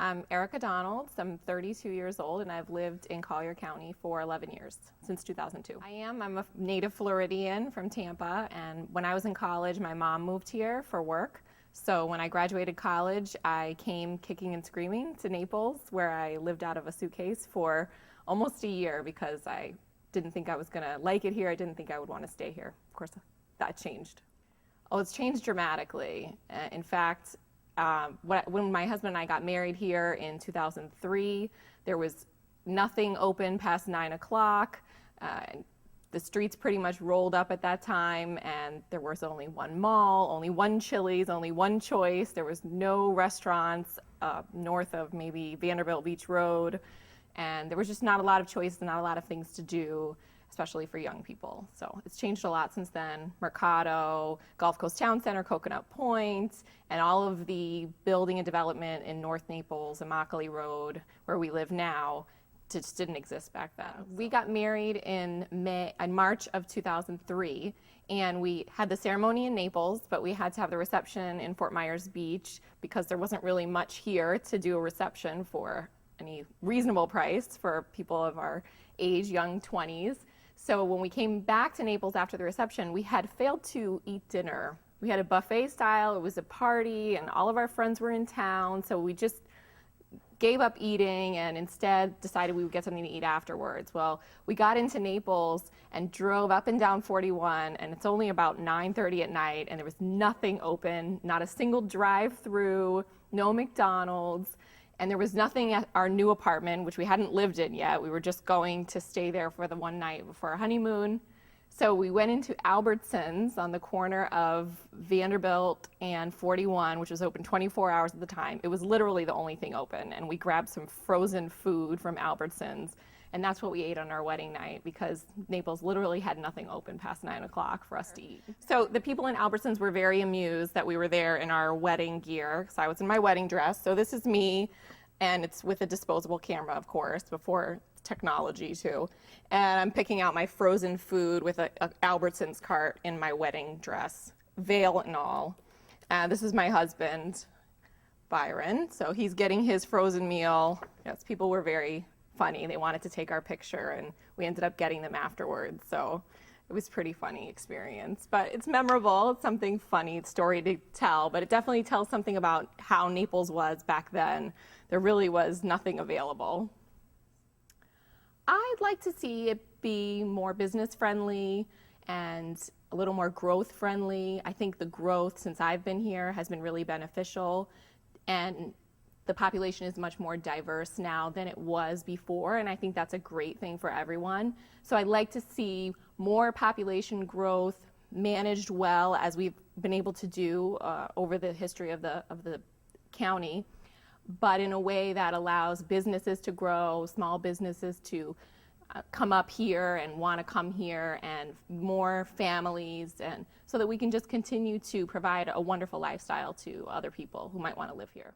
I'm Erika Donalds. I'm 32 years old and I've lived in Collier County for 11 years, since 2002. I'm a native Floridian from Tampa, and when I was in college, my mom moved here for work. So when I graduated college, I came kicking and screaming to Naples, where I lived out of a suitcase for almost a year because I didn't think I was gonna like it here. I didn't think I would want to stay here. Of course, that changed. Oh, it's changed dramatically. In fact, when my husband and I got married here in 2003, there was nothing open past 9 o'clock. The streets pretty much rolled up at that time, and there was only one mall, only one Chili's, only one Choice. There was no restaurants north of maybe Vanderbilt Beach Road, and there was just not a lot of choices, not a lot of things to do, especially for young people. So it's changed a lot since then. Mercado, Gulf Coast Town Center, Coconut Point, and all of the building and development in North Naples and Immokalee Road, where we live now, just didn't exist back then. We got married in March of 2003, and we had the ceremony in Naples, but we had to have the reception in Fort Myers Beach because there wasn't really much here to do a reception for any reasonable price for people of our age, young 20s. So when we came back to Naples after the reception, we had failed to eat dinner. We had a buffet style, it was a party, and all of our friends were in town, so we just gave up eating and instead decided we would get something to eat afterwards. Well, we got into Naples and drove up and down 41, and it's only about 9:30 at night, and there was nothing open, not a single drive-through, no McDonald's. And there was nothing at our new apartment, which we hadn't lived in yet. We were just going to stay there for the one night before our honeymoon. So we went into Albertsons on the corner of Vanderbilt and 41, which was open 24 hours at the time. It was literally the only thing open. And we grabbed some frozen food from Albertsons. And that's what we ate on our wedding night, because Naples literally had nothing open past 9 o'clock for us to eat. So the people in Albertsons were very amused that we were there in our wedding gear, because I was in my wedding dress. So this is me, and it's with a disposable camera, of course, before technology too. And I'm picking out my frozen food with a Albertsons cart in my wedding dress, veil and all. This is my husband, Byron. So he's getting his frozen meal. Yes, people were very funny. They wanted to take our picture, and we ended up getting them afterwards. So it was a pretty funny experience, but it's memorable. It's something funny, story to tell, but it definitely tells something about how Naples was back then. There really was nothing available. I'd like to see it be more business friendly and a little more growth friendly. I think the growth since I've been here has been really beneficial, and the population is much more diverse now than it was before, and I think that's a great thing for everyone. So I'd like to see more population growth managed well, as we've been able to do over the history of the county, but in a way that allows businesses to grow, small businesses to come up here and want to come here, and more families, and so that we can just continue to provide a wonderful lifestyle to other people who might want to live here.